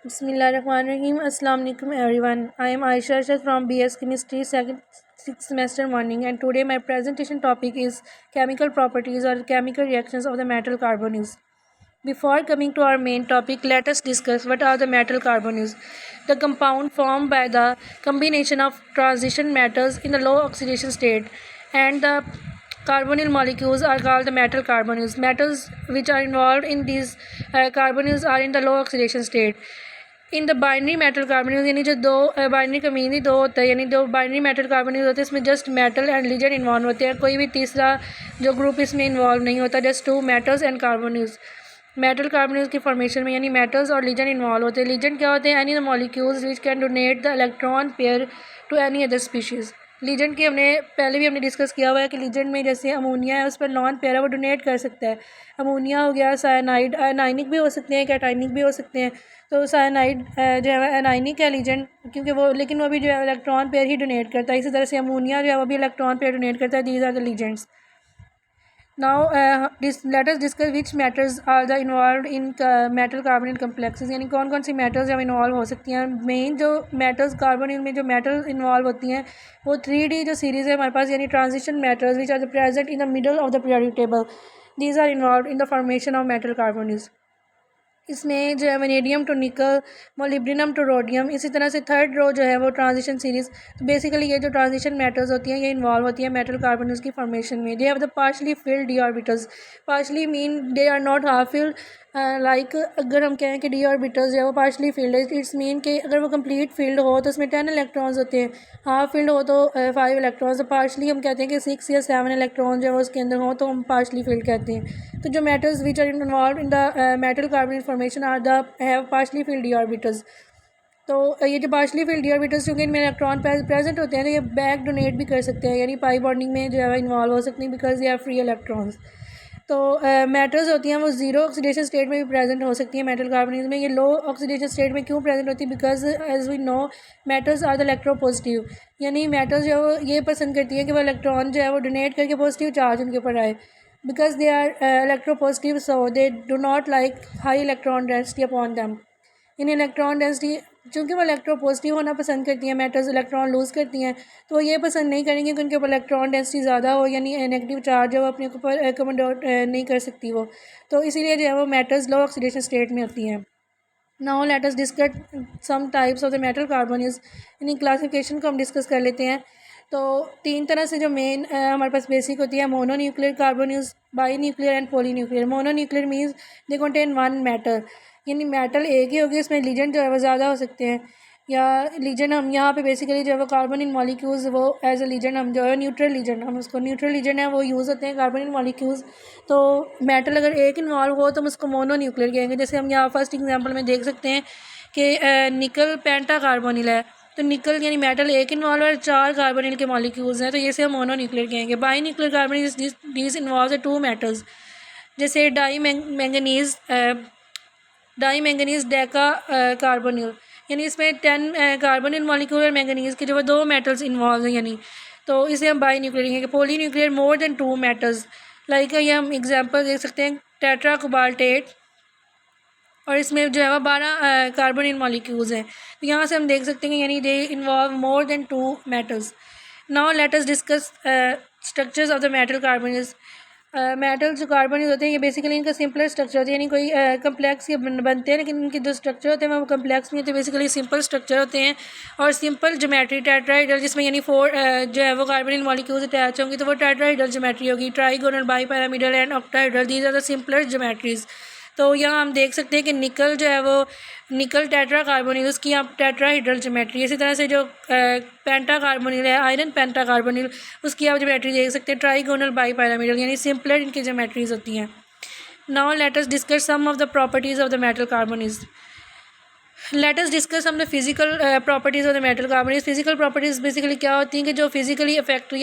Bismillahirrahmanirrahim. Assalamu alaikum everyone. I am Aisha Arshad from BS Chemistry sixth semester morning, and today my presentation topic is chemical properties or chemical reactions of the metal carbonyls. Before coming to our main topic, let us discuss what are the metal carbonyls. The compound formed by the combination of transition metals in the low oxidation state and the carbonyl molecules are called the metal carbonyls. Metals which are involved in these carbonyls are in the low oxidation state. In the binary metal carbonyls यानी जो दो binary का mean he दो होता है, यानी दो binary metal carbonyls होते हैं, इसमें just metal and legend involve होते हैं, कोई भी तीसरा जो ग्रुप इसमें इन्वॉल्व नहीं होता, just two metals and carbonyls. Metal carbonyls की फॉर्मेशन में यानी मेटल्स और लीजेंड इन्वॉल्व होते हैं. लीजेंड क्या होते हैं? Any the molecules which can donate the electron pair to any other species. Ligand की हमने पहले भी हमने डिस्कस किया हुआ है कि लीजेंड में जैसे अमोनिया है, उस पर नॉन पेयर है, वो डोनेट कर सकता है. अमोनिया हो गया, साइनाइड आयनाइनिक भी हो सकते हैं, कैटाइनिक भी हो सकते हैं. तो साइनाइड जो है एनाइनिक है लीजेंड, क्योंकि वो लेकिन वो भी जो है इलेक्ट्रॉन पेयर ही डोनेट करता है. इसी तरह से अमोनिया जो है वो भी इलेक्ट्रॉन पेयर डोनेट करता है. These are the ligands. Now let us discuss which metals are the involve in metal carbonyl complexes, यानी कौन कौन सी मेटल्स जब इन्वॉल्व हो सकती हैं. मेन जो मेटल्स कार्बोनिल में जो मेटल इन्वॉल्व होती हैं वो 3D जो सीरीज़ है हमारे पास, यानी transition metals which are the present in the middle of the periodic table. These are involve in the formation of metal carbonyls. इसमें जो है vanadium to nickel, molybdenum to rhodium. इसी तरह से थर्ड रो जो है वो ट्रांजिशन सीरीज़. तो बेसिकली ये जो ट्रांजिशन मेटल्स होती हैं ये इन्वॉल्व होती है मेटल कार्बोनिल्स की फॉर्मेशन में. They have the partially filled d orbitals. Partially mean they are not half filled. Like अगर हम कहें कि डी ऑर्बिटल्स जो है वो पार्शली फील्ड है, इट्स मीन कि अगर वो कंप्लीट फील्ड हो तो उसमें 10 इलेक्ट्रॉन्स होते हैं, हाफ फील्ड हो तो 5 इलेक्ट्रॉन्स. तो पार्शली हम कहते हैं कि 6 या 7 इलेक्ट्रॉन जो है उसके अंदर हो तो हम पार्शली फील्ड कहते हैं. तो जो metals which are involve in the metal carbonyl formation are the have partially filled d orbitals. तो ये जो पार्शली फील्ड डी ऑर्बिटल्स क्योंकि इनमें इलेक्ट्रॉन प्रेजेंट होते हैं तो ये बैक डोनेट भी कर सकते हैं, यानी पाई बॉन्डिंग में जो है इन्वॉल्व हो सकते हैं because they are free electrons. तो मेटल्स होती हैं वो ज़ीरो ऑक्सीडेशन स्टेट में भी प्रेजेंट हो सकती हैं मेटल कार्बोनिल्स में. ये लो ऑक्सीडेशन स्टेट में क्यों प्रेजेंट होती है? Because as we know metals are the electropositive, यानी मेटल्स जो है वो ये पसंद करती हैं कि वो इलेक्ट्रॉन जो है वो डोनेट करके पॉजिटिव चार्ज उनके ऊपर आए. Because they are electropositive, so they do not like high electron density upon them. In electron density चूँकि वो इलेक्ट्रोपॉजिटिव होना पसंद करती हैं, मेटल्स इलेक्ट्रॉन लूज़ करती हैं, तो वो ये पसंद नहीं करेंगे कि उनके ऊपर इलेक्ट्रॉन डेंसिटी ज़्यादा हो, यानी नेगेटिव चार्ज हो, अपने ऊपर एकोमोडेट नहीं कर सकती वो. तो इसीलिए जो है वो मेटल्स लो ऑक्सीडेशन स्टेट में होती हैं. Now let us discuss some types of the metal carbonyls. यानी क्लासिफिकेशन को हम डिस्कस कर लेते हैं. तो 3 तरह से जो मेन हमारे पास बेसिक होती है: mononuclear carbonyls, binuclear and polynuclear. Mononuclear means they contain one metal, यानी मेटल एक ही होगी, इसमें लीजेंड जो है वो ज़्यादा हो सकते हैं. या लीजेंड हम यहाँ पे बेसिकली जो है वो कार्बोनिल मॉलिक्यूल्स वो एज ए लीजेंड हम जो है न्यूट्रल लीजेंड, हम उसको न्यूट्रल लीजेंड है वो यूज़ होते हैं कार्बोनिल मॉलिक्यूल्स. तो मेटल अगर एक इन्वॉल्व हो तो हम उसको मोनो न्यूक्लियर कहेंगे. जैसे हम यहाँ फर्स्ट एग्जांपल में देख सकते हैं कि निकल पेंटा कार्बोनिल है, तो निकल यानी मेटल एक इन्वॉल्व है, 4 कार्बोनिल के मॉलिक्यूल्स हैं, तो ये से हम मोनो न्यूक्लियर कहेंगे. By nuclear carbonyl this involve 2 metals, जैसे डाई मैंगनीज डेका कार्बोनिल, यानी इसमें 10 कार्बोनिल मॉलिक्यूल और मैंगनीज के जो है 2 मेटल्स इन्वॉल्व हैं, यानी तो इसे हम बाई न्यूक्लियर कहेंगे. Poly nuclear more than 2 metals, like ये हम एग्जांपल देख सकते हैं टेट्रा कोबाल्टेट, और इसमें जो है वह 12 कार्बोनिल मॉलिक्यूल्स हैं. तो यहाँ से हम देख सकते हैं यानी they involve more than 2 metals. Now let us discuss structures of the metal carbonyls. Metal जो कार्बोनिल होते हैं ये बेसिकली इनका सिंपलर स्ट्रक्चर होता है, यानी कोई कम्प्लेक्स ये बनते हैं लेकिन इनके जो स्ट्रक्चर होते हैं वो कम्प्लेक्स नहीं होते, बेसिकली सिंपल स्ट्रक्चर होते हैं. और सिंपल ज्योमेट्री टेट्राहेड्रल, जिसमें यानी 4 जो है वो कार्बोनिल मॉलिक्यूल्स अटैच होंगी, तो वो टेट्राहेड्रल ज्योमेट्री होगी. Trigonal, bipyramidal and octahedral, these are the simpler geometries. तो यहाँ हम देख सकते हैं कि निकल जो है वो निकल टेट्रा कार्बोनिल, उसकी यहाँ टेट्राहेड्रल ज्योमेट्री. इसी तरह से जो पेंटा कार्बोनिल है, आयरन पेंटा कार्बोनिल, उसकी आप ज्योमेट्री देख सकते हैं ट्राइगोनल, बाई पैरामिडल, यानी सिंपलर इनकी ज्योमेट्रीज होती हैं. Now let us discuss some of the properties of the metal carbonyls. Let us discuss some the physical properties of the metal carbonyls. Physical properties basically क्या होती हैं कि जो physically effect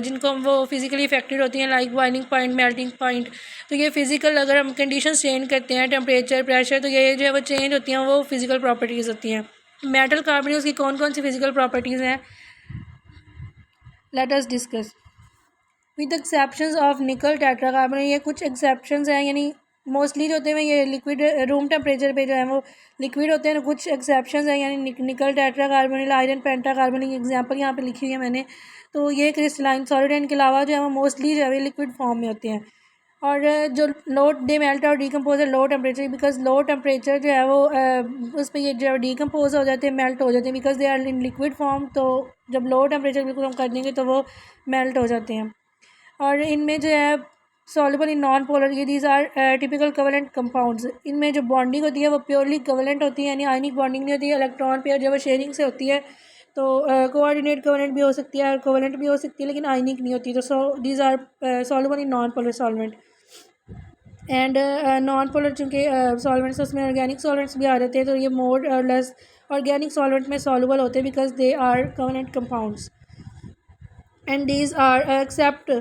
जिनको वो फिजिकली इफेक्टेड होती हैं, like boiling point, melting point. तो ये फिजिकल अगर हम कंडीशन चेंज करते हैं, टेम्परेचर, प्रेशर, तो ये जो है वो चेंज होती हैं, वो फिजिकल प्रॉपर्टीज़ होती हैं. मेटल कार्बोनिल्स की कौन कौन सी फिजिकल प्रॉपर्टीज़ हैं, late us discuss. With exceptions of निकल टेट्रा कार्बोनिल, ये कुछ एक्सेप्शंस हैं, यानी मोस्टली जो होते हैं ये लिक्विड रूम टेम्परेचर पे जो है वो लिक्विड होते हैं। कुछ एक्सेप्शंस हैं, यानी निकल टेट्रा कार्बोनिल, आयरन पेंटा कार्बोनिल, एग्जांपल यहाँ पे लिखी हुई है मैंने। तो ये क्रिस्टलाइन सॉलिड है, इनके अलावा जो है वो मोस्टली जो है लिक्विड फॉर्म में होते हैं। और जो लो दे मेल्ट और डीकम्पोज है low temperature, because low temperature जो है वो उस पर ये जो डीकम्पोज हो जाते हैं, मेल्ट हो जाते हैं, because they are in liquid form. तो जब लो टेम्परेचर बिल्कुल हम कर देंगे तो वो मेल्ट हो जाते हैं। और इनमें जो है सॉल्युबल इन नॉन पोलर, ये these are typical covalent compounds. इनमें जो बॉन्डिंग होती है वो प्योरली कोवेलेंट होती है, यानी आयनिक बॉन्डिंग नहीं होती है। इलेक्ट्रॉन पेयर जो है शेयरिंग से होती है, तो कोऑर्डिनेट कोवेलेंट भी हो सकती है और कोवेलेंट भी हो सकती है, लेकिन आयनिक नहीं होती। तो these are soluble in non polar solvent. And non polar चूँकि सॉल्वेंट्स उसमें ऑर्गेनिक सॉल्वेंट्स भी आ जाते हैं, तो ये मोर और लेस ऑर्गेनिक सॉल्वेंट में सॉल्युबल होते हैं, because they are covalent compounds. And these are except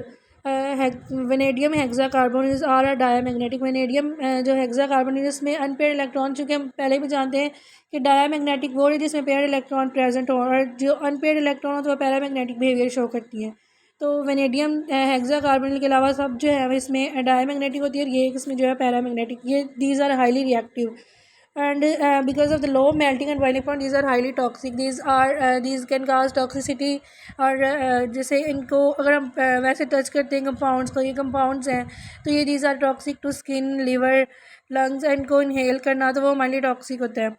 vanadium hexacarbonyls are diamagnetic. Vanadium जो हेक्सा कार्बोनिल्स में अनपेयर्ड इलेक्ट्रॉन, चूँकि हम पहले भी जानते हैं कि डायामैग्नेटिक वो है जिसमें पेयर्ड इलेक्ट्रॉन प्रेजेंट हो, और जो अनपेयर्ड इलेक्ट्रॉन हो तो वह पैरामैग्नेटिक बिहेवियर शो करती है। तो वेनेडियम हेक्सा कार्बोनिल के अलावा सब जो है इसमें डायामैग्नेटिक होती है, और ये इसमें जो है पैरामैग्नेटिक। ये these are highly reactive and because of the low melting and boiling point, these are highly toxic. These can cause toxicity। और जैसे इनको अगर हम वैसे टच करते हैं कंपाउंड्स को, ये कंपाउंड्स हैं, तो ये these are toxic to skin, liver, lungs, and को इनहेल करना तो वो हमारे टॉक्सिक होता है।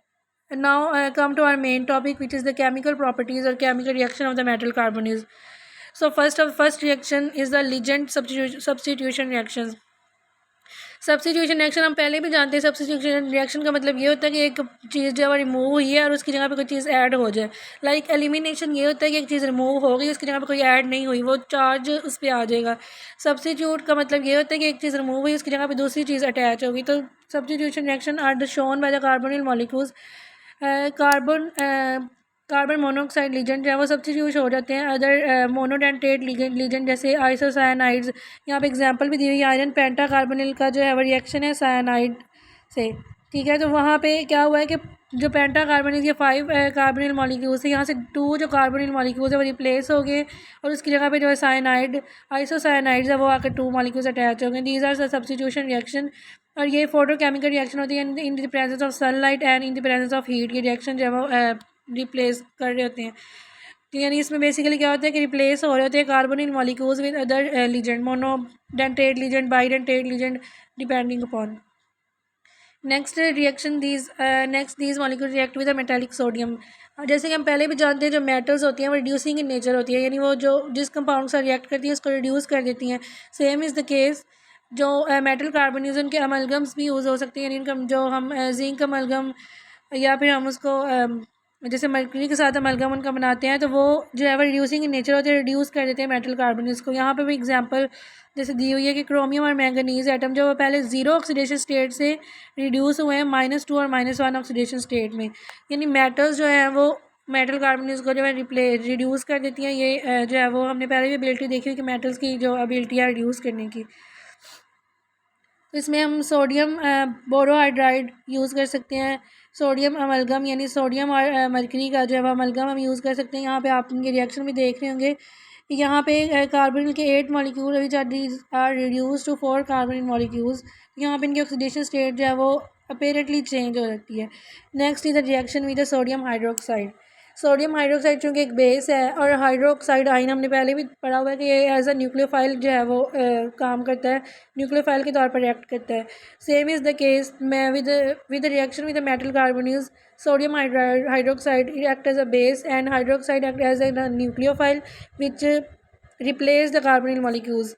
Now come to our main topic which is the chemical properties और chemical reaction of the metal carbonyls. So first reaction is the ligand substitution reaction. Substitution reaction हम पहले भी जानते हैं। सब्स्टिट्यूशन रिएक्शन का मतलब ये होता है कि एक चीज़ जो है रिमूव हुई है और उसकी जगह पे कोई चीज़ ऐड हो जाए। लाइक एलिमिनेशन ये होता है कि एक चीज़ रिमूव हो गई, उसकी जगह पे कोई ऐड नहीं हुई, वो चार्ज उस पर आ जाएगा। सब्स्टिट्यूट का मतलब ये होता है कि एक चीज़ रिमूव हुई, उसकी जगह पे दूसरी चीज़ अटैच होगी। तो substitution reaction are the shown by the carbonyl molecules. Carbon monoxide ligand जो है वो सब्स्टिट्यूट हो जाते हैं अदर मोनोडेंटेट लीजेंड जैसे आइसोसायनाइड्स। यहाँ पे एग्जांपल भी दी हुई है, आयरन पेंटा कार्बोनिल का जो है वो रिएक्शन है सायनाइड से। ठीक है, तो वहाँ पे क्या हुआ है कि जो पेंटा कार्बोनिल के 5 कार्बोनिल मॉलिक्यूल्स है, यहाँ से 2 जो कार्बोनिल मॉलिक्यूल्स है वो रिप्लेस हो गए, और उसकी जगह पे जो है सायनाइड आइसोसायनाइड्स है वो आकर 2 मॉलिक्यूल्स अटैच हो गए। These are substitution reaction. और ये फोटोकेमिकल रिएक्शन होती है in the presence of sunlight and in the presence of heat. ये रिएक्शन जो है वो रिप्लेस कर रहे होते हैं। तो यानी इसमें बेसिकली क्या होता है कि रिप्लेस हो रहे होते हैं carbonyl molecules with other legend, monodentate legend, bidentate legend, depending upon. Next these molecule react with the metallic sodium. जैसे कि हम पहले भी जानते हैं जो मेटल्स होती हैं वो रिड्यूसिंग इन नेचर होती है, यानी वो जो जिस कंपाउंड से रिएक्ट करती है उसको रिड्यूस कर देती हैं। सेम इज़ द केस जो मेटल कार्बोनिल्स, उनके अमलगम्स भी यूज़ हो सकते हैं, यानी इनका जो हम जिंक अमलगम या फिर हम उसको जैसे मरकरी के साथ अमलगम उनका बनाते हैं, तो वो जो है वो रिड्यूसिंग इन नेचर होते हैं, रिड्यूस कर देते हैं मेटल कार्बोनिल्स को। यहाँ पे भी एग्जांपल जैसे दी हुई है कि क्रोमियम और मैंगनीज एटम जो पहले 0 ऑक्सीडेशन स्टेट से रिड्यूस हुए हैं -2 और -1 ऑक्सीडेशन स्टेट में, यानी मेटल्स जो है वो मेटल कार्बोनिल्स को जो है रिड्यूस कर देती हैं। ये जो है वो हमने पहले भी एबिलिटी देखी हुई कि मेटल्स की जो एबिलिटी है रिड्यूस करने की। तो इसमें हम सोडियम बोरोहाइड्राइड यूज़ कर सकते हैं, सोडियम अमलगम यानी सोडियम और मरकरी का जो है अमलगम हम यूज़ कर सकते हैं। यहाँ पे आप इनके रिएक्शन भी देख रहे होंगे। यहाँ पे कार्बोनिल के 8 molecule which are reduce to 4 carbonyl molecules. यहाँ पे इनकी ऑक्सीडेशन स्टेट जो है वो अपेरेंटली चेंज हो जाती है। Next is the reaction with the sodium hydroxide. Sodium hydroxide चूँकि एक बेस है, और हाइड्रोक्साइड आयन हमने पहले भी पढ़ा हुआ है कि ये एज अ न्यूक्लियोफाइल जो है वो काम करता है, न्यूक्लियोफाइल के तौर पर रिएक्ट करता है। सेम इज़ द केस में with reaction with the metal carbonyls. Sodium hydroxide act as a base and hydroxide act as a nucleophile which replace the carbonyl molecules.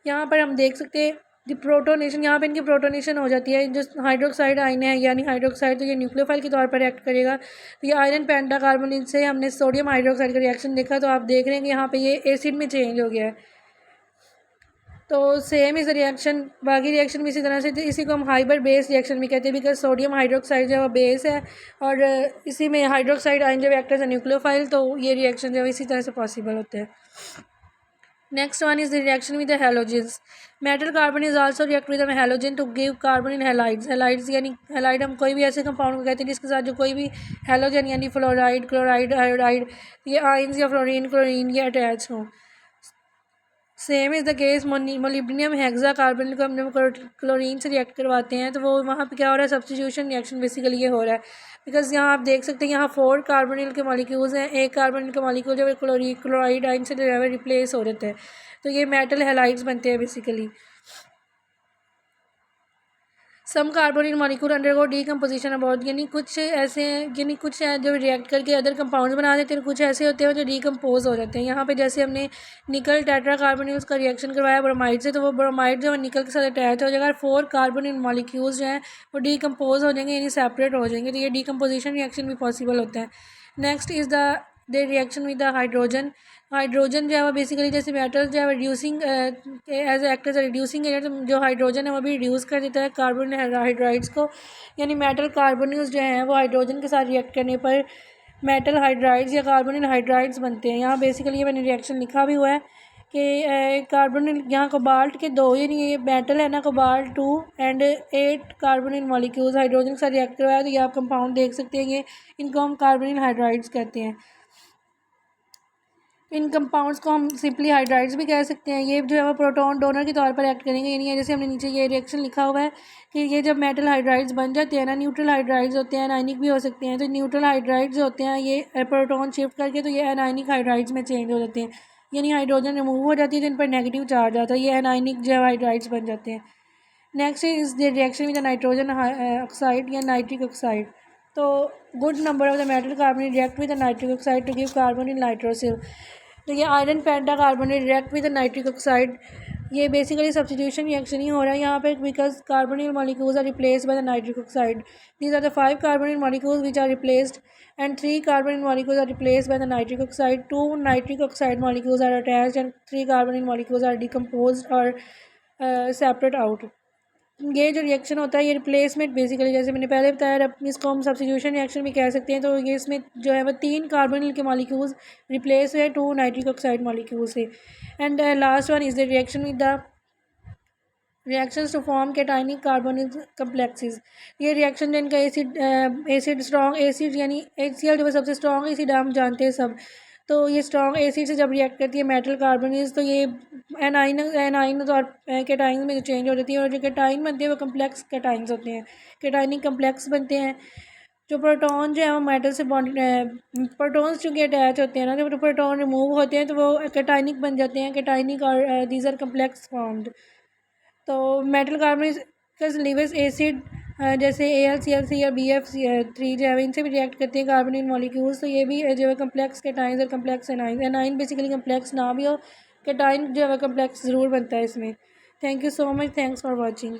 यहाँ पर हम देख सकते हैं द प्रोटोनेशन, यहाँ पे इनकी प्रोटोनेशन हो जाती है। जो हाइड्रोक्साइड आयन है यानी हाइड्रोक्साइड, तो ये न्यूक्लियोफाइल के तौर पर रिएक्ट करेगा। तो ये आयरन पेंटा कार्बोनिल से हमने सोडियम हाइड्रोक्साइड का रिएक्शन देखा, तो आप देख रहे हैं कि यहाँ पे ये एसिड में चेंज हो गया है। तो सेम इज़ रिएक्शन, बाकी रिएक्शन भी इसी तरह से, इसी को हम हाइबर बेस रिएक्शन भी कहते हैं, बिकॉज सोडियम हाइड्रोक्साइड जो है वो बेस है, और इसी में हाइड्रोक्साइड आयन जब एक्ट एज अ न्यूक्लियोफाइल, तो ये रिएक्शन जो है इसी तरह से पॉसिबल होते हैं। Next one is the reaction with the halogens. Metal carbon is also react with a halogen to give carbon in halides. Halides यानी halide हम कोई भी ऐसे कंपाउंड को कहते हैं जिसके साथ जो कोई भी हेलोजन यानी फ्लोराइड, क्लोराइड, आयोडाइड, ये आयंस या फ्लोरीन क्लोरीन ये अटैच हों। Same is the case molybdenum hexa carbon को हम क्लोरीन से रिएक्ट करवाते हैं तो वो वहाँ पे क्या हो रहा है, सब्स्टिट्यूशन रिएक्शन बेसिकली ये हो रहा है। बिकॉज यहाँ आप देख सकते हैं यहाँ 4 कार्बोनिल के मॉलिक्यूल्स हैं, एक कार्बोनिल के मॉलिक्यूल जो है क्लोराइड आयन से जो है रिप्लेस हो जाते हैं, तो ये मेटल हैलाइड्स बनते हैं basically. Some carbonyl molecule undergo decomposition about, यानी कुछ ऐसे हैं, यानी कुछ हैं जो रिएक्ट करके अदर कंपाउंड्स बना देते हैं, कुछ ऐसे होते हैं जो डीकम्पोज हो जाते हैं। यहाँ पे जैसे हमने निकल टेट्रा कार्बोनिल्स का रिएक्शन करवाया ब्रोमाइड से, तो वो ब्रोमाइड जो है निकल के साथ अटैच हो जाएगा, 4 कार्बोनिल मॉलिक्यूल्स जो हैं वो डीकम्पोज हो जाएंगे, यानी सेपरेट हो जाएंगे, तो ये डीकम्पोजिशन रिएक्शन भी पॉसिबल होता है। Next is the reaction with the hydrogen. Hydrogen जो है वो बेसिकली जैसे मेटल जो है reducing as act as reducing agent, जो हाइड्रोजन है वो भी रिड्यूस कर देता है कार्बन हाइड्राइड्स को, यानी मेटल कार्बोनिल्स जो हैं वो हाइड्रोजन के साथ रिएक्ट करने पर मेटल हाइड्राइड्स या कार्बोनिल हाइड्राइड्स बनते हैं। यहाँ बेसिकली ये मैंने रिएक्शन लिखा भी हुआ है कि कार्बोनिल यहाँ कोबाल्ट के 2, यानी ये मेटल है ना, cobalt 2 and 8 carbonyl molecules hydrogen के साथ रिएक्ट करवाया, तो ये आप कंपाउंड देख सकते हैं, ये इनको हम कार्बोनिल हाइड्राइड्स कहते हैं। इन कंपाउंड्स को हम सिंपली हाइड्राइड्स भी कह सकते हैं। ये जो है वो प्रोटॉन डोनर के तौर पर एक्ट करेंगे, यानी जैसे हमने नीचे ये रिएक्शन लिखा हुआ है कि ये जब मेटल हाइड्राइड्स बन जाते हैं ना, न्यूट्रल हाइड्राइड्स होते हैं, एनाइनिक भी हो सकते हैं, तो न्यूट्रल हाइड्राइड्स होते हैं ये प्रोटॉन शिफ्ट करके तो ये एनाइनिक हाइड्राइड्स में चेंज हो जाते हैं, यानी हाइड्रोजन रिमूव हो जाती है तो इन पर नेगेटिव चार्ज आता है, ये एनाइनिक जो हाइड्राइड्स बन जाते हैं। Next is the reaction with nitrogen oxide या नाइट्रिक ऑक्साइड। तो good number of the metal carbonate react with nitric oxide to give carbon in nitrosyl. तो ये iron pentacarbonate react with nitric oxide, ये basically substitution reaction ही हो रहा है यहाँ पे, because carbonyl molecules are replaced by the nitric oxide. These are the 5 carbonyl molecules which are replaced and 3 carbonyl molecules are replaced by the nitric oxide, 2 nitric oxide molecules are attached and 3 carbonyl molecules are decomposed or separate out। ये जो reaction होता है ये replacement basically, जैसे मैंने पहले बताया, इसको हम सब्स्टिट्यूशन रिएक्शन भी कह सकते हैं। तो ये इसमें जो है वो 3 कार्बोनिल के मॉलिक्यूल्स रिप्लेस हुए 2 नाइट्रिक ऑक्साइड मॉलिक्यूल से। And last one is the reaction with the reactions to form cationic carbonyl complexes. ये रिएक्शन जो इनका एसिड स्ट्रॉन्ग एसिड यानी HCl जो सबसे स्ट्रॉन्ग एसिड हम जानते हैं सब, तो ये स्ट्रॉन्ग एसिड से जब रिएक्ट करती है मेटल कार्बोनिल्स तो ये एनाइन और कैटाइन में चेंज हो जाती है, और जो कैटाइन बनते हैं वो कम्प्लेक्स कैटाइंस होते हैं, कैटाइनिक कम्प्लेक्स बनते हैं। जो प्रोटॉन जो है वो मेटल से बॉन्ड प्रोटॉन्स चूँकि अटैच होते हैं ना, जब प्रोटॉन रिमूव होते हैं तो वो कैटाइनिक बन जाते हैं, कैटाइनिक और दीज आर कम्प्लेक्स फॉर्म्ड। तो मेटल कार्बोनिल लिविस एसिड जैसे AlCl3 या BF3 जो है इनसे भी रिएक्ट करते हैं कार्बोनिल मॉलिक्यूल्स, तो ये भी जो है कम्प्लेक्स कैटाइंस और complex A9, A9 basically complex ना भी हो, कैटाइन जो है कम्प्लेक्स ज़रूर बनता है इसमें। Thank you so much, thanks for watching.